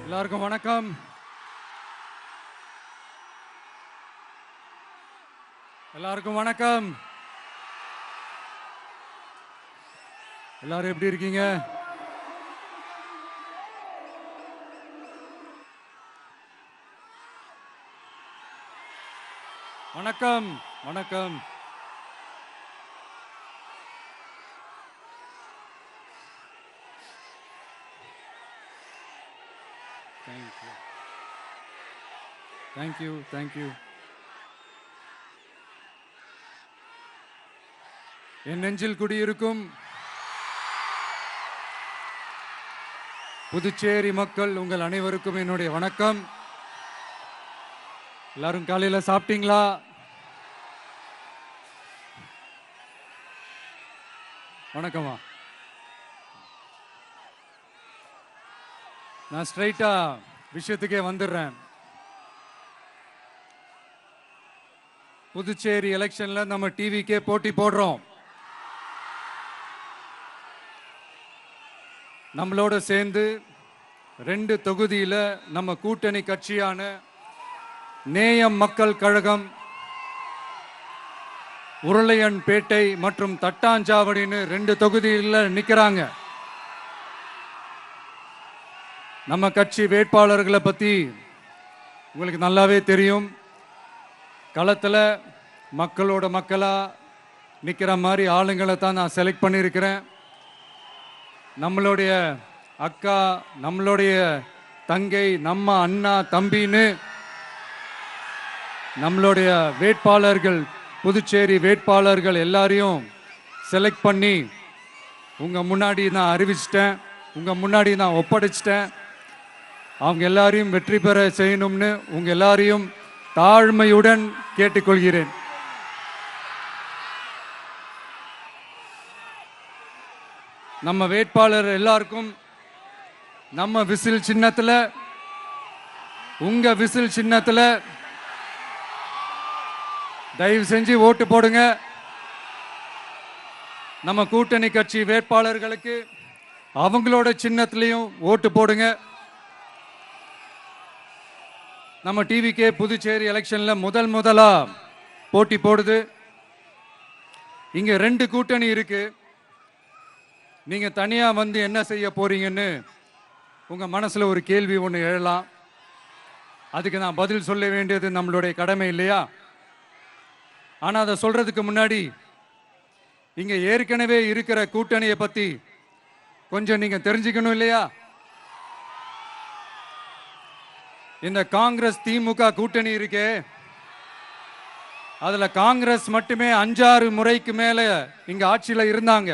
எல்லாருக்கும் வணக்கம். எல்லாருக்கும் வணக்கம். எல்லாரும் எப்படி இருக்கீங்க? வணக்கம் வணக்கம். Thank you thank you. என் நெஞ்சில் குடியிருக்கும் புதுச்சேரி மக்கள் உங்கள் அனைவருக்கும் என்னுடைய வணக்கம். எல்லாரும் காலையில் சாப்பிட்டீங்களா? வணக்கம்மா. நான் ஸ்ட்ரைட்டா விஷயத்துக்கே வந்துடுறேன். புதுச்சேரி எலெக்ஷன்ல நம்ம டிவிக்கே போட்டி போடுறோம். நம்மளோட சேர்ந்து 2 தொகுதியில நம்ம கூட்டணி கட்சியான நேயம் மக்கள் கழகம் உருளையன்பேட்டை மற்றும் தட்டாஞ்சாவடின்னு 2 தொகுதியில் நிற்கிறாங்க. நம்ம கட்சி வேட்பாளர்களை பற்றி உங்களுக்கு நல்லாவே தெரியும். களத்தில் மக்களோட மக்களாக நிற்கிற மாதிரி ஆளுங்களை தான் நான் செலக்ட் பண்ணியிருக்கிறேன். நம்மளுடைய அக்கா, நம்மளுடைய தங்கை, நம்ம அண்ணா தம்பின்னு நம்மளுடைய வேட்பாளர்கள், புதுச்சேரி வேட்பாளர்கள் எல்லாரையும் செலக்ட் பண்ணி உங்கள் முன்னாடி நான் அறிவிச்சிட்டேன், உங்கள் முன்னாடி நான் ஒப்படைச்சிட்டேன். அவங்க எல்லாரையும் வெற்றி பெற செய்யணும்னு உங்கள் எல்லாரையும் தாழ்மையுடன் கேட்டுக்கொள்கிறேன். நம்ம வேட்பாளர் எல்லாருக்கும் நம்ம விசில் சின்னத்தில், உங்க விசில் சின்னத்தில் தயவு செஞ்சு ஓட்டு போடுங்க. நம்ம கூட்டணி கட்சி வேட்பாளர்களுக்கு அவங்களோட சின்னத்திலையும் ஓட்டு போடுங்க. நம்ம டிவிக்கே புதுச்சேரி எலெக்ஷன்ல முதலா போட்டி போடுது. இங்க 2 கூட்டணி இருக்கு. நீங்க தனியா வந்து என்ன செய்ய போறீங்கன்னு உங்க மனசுல ஒரு கேள்வி ஒன்று எழலாம். அதுக்கு நான் பதில் சொல்ல வேண்டியது நம்மளுடைய கடமை இல்லையா? ஆனா அதை சொல்றதுக்கு முன்னாடி இங்க ஏற்கனவே இருக்கிற கூட்டணியை பத்தி கொஞ்சம் நீங்க தெரிஞ்சுக்கணும் இல்லையா? இந்த காங்கிரஸ் திமுக கூட்டணி இருக்கே, அதுல காங்கிரஸ் மட்டுமே 5-6 முறைக்கு மேல இங்க ஆட்சியில இருந்தாங்க.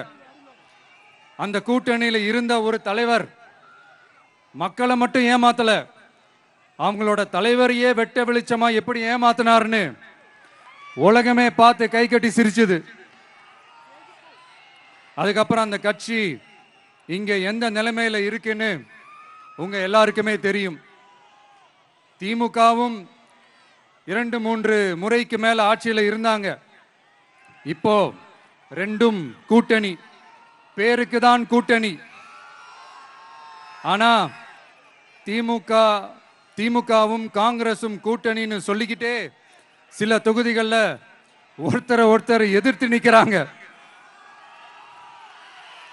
அந்த கூட்டணியில இருந்த ஒரு தலைவர் மக்களை மட்டும் ஏமாத்தல, அவங்களோட தலைவரையே வெட்ட வெளிச்சமா எப்படி ஏமாத்தினார்னு உலகமே பார்த்து கை கட்டி சிரிச்சது. அதுக்கப்புறம் அந்த கட்சி இங்க எந்த நிலைமையில இருக்குன்னு உங்க எல்லாருக்குமே தெரியும். திமுகவும் 2-3 முறைக்கு மேல ஆட்சியில இருந்தாங்க. இப்போ 2ம் கூட்டணி, பேருக்கு தான் கூட்டணி. ஆனா திமுகவும் காங்கிரசும் கூட்டணின்னு சொல்லிக்கிட்டே சில தொகுதிகளில் ஒருத்தரை எதிர்த்து நிற்கிறாங்க.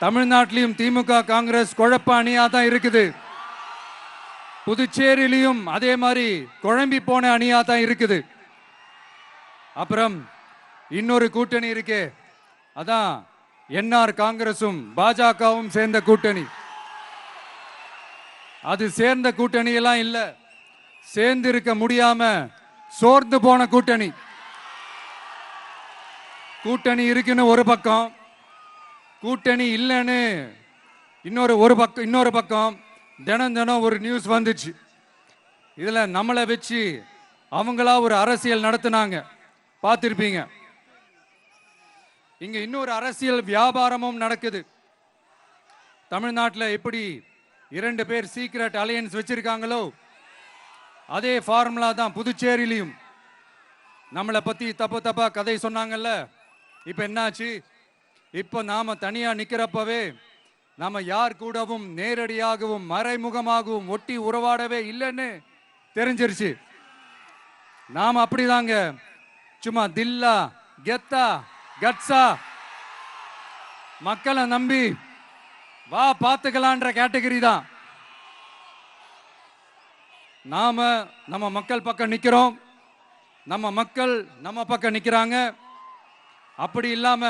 தமிழ்நாட்டிலையும் திமுக காங்கிரஸ் குழப்ப அணியா தான் இருக்குது. புதுச்சேரியிலையும் அதே மாதிரி குழம்பி போன அணியா தான் இருக்குது. அப்புறம் இன்னொரு கூட்டணி இருக்கே, அதான் என்ஆர் காங்கிரசும் பாஜகவும் சேர்ந்த கூட்டணி. அது சேர்ந்த கூட்டணி எல்லாம் இல்ல, சேர்ந்து இருக்க முடியாம சோர்ந்து போன கூட்டணி. கூட்டணி இருக்குன்னு ஒரு பக்கம், கூட்டணி இல்லைன்னு இன்னொரு பக்கம் தினம் ஒரு நியூஸ் வந்துச்சு. இதுல நம்மளை வச்சு அவங்களா ஒரு அரசியல் நடத்தினாங்க, பார்த்திருப்பீங்க. இங்க இன்னொரு அரசியல் வியாபாரமும் நடக்குது. தமிழ்நாட்டில் எப்படி 2 பேர் சீக்ரெட் அலையன்ஸ் வச்சிருக்காங்களோ அதே ஃபார்முலா தான் புதுச்சேரியிலையும். நம்மளை பத்தி தப்பா கதை சொன்னாங்கல்ல, இப்ப என்னாச்சு? இப்ப நாம தனியா நிக்கிறப்பவே நம்ம யார் கூடவும் நேரடியாகவும் மறைமுகமாகவும் ஒட்டி உறவாடவே இல்லைன்னு தெரிஞ்சிருச்சு. நாம அப்படிதாங்க, சும்மா தில்லா கெத்தா கட்ஸா மக்களை நம்பி வா பார்த்துக்கலான்ற கேட்டகரி தான். நாம நம்ம மக்கள் பக்கம் நிக்கிறோம், நம்ம மக்கள் நம்ம பக்கம் நிக்கிறாங்க. அப்படி இல்லாம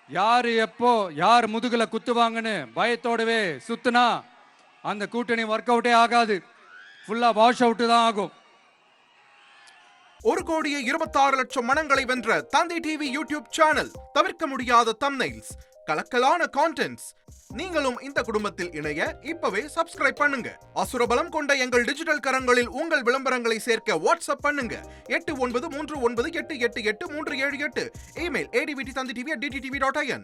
யாரு எப்போ யார் முதுகுல குத்துவாங்கன்னு பயத்தோடவே சுத்துனா அந்த கூட்டணி ஒர்க் அவுட்டே ஆகாது, ஃபுல்லா வாஷ் அவுட் தான் ஆகும். 1,26,00,000 மனங்களை வென்ற தந்தி டிவி யூடியூப் சேனல். தவிர்க்க முடியாத தம்ப்நெயில்ஸ், கலக்கலான கான்டென்ட்ஸ். நீங்களும் இந்த குடும்பத்தில் இணைய இப்பவே சப்ஸ்கிரைப் பண்ணுங்க. அசுரபலம் கொண்ட எங்கள் டிஜிட்டல் கரங்களில் உங்கள் விளம்பரங்களை சேர்க்க வாட்ஸ்அப் பண்ணுங்க. 893988883778. Email advttv@dttv.in.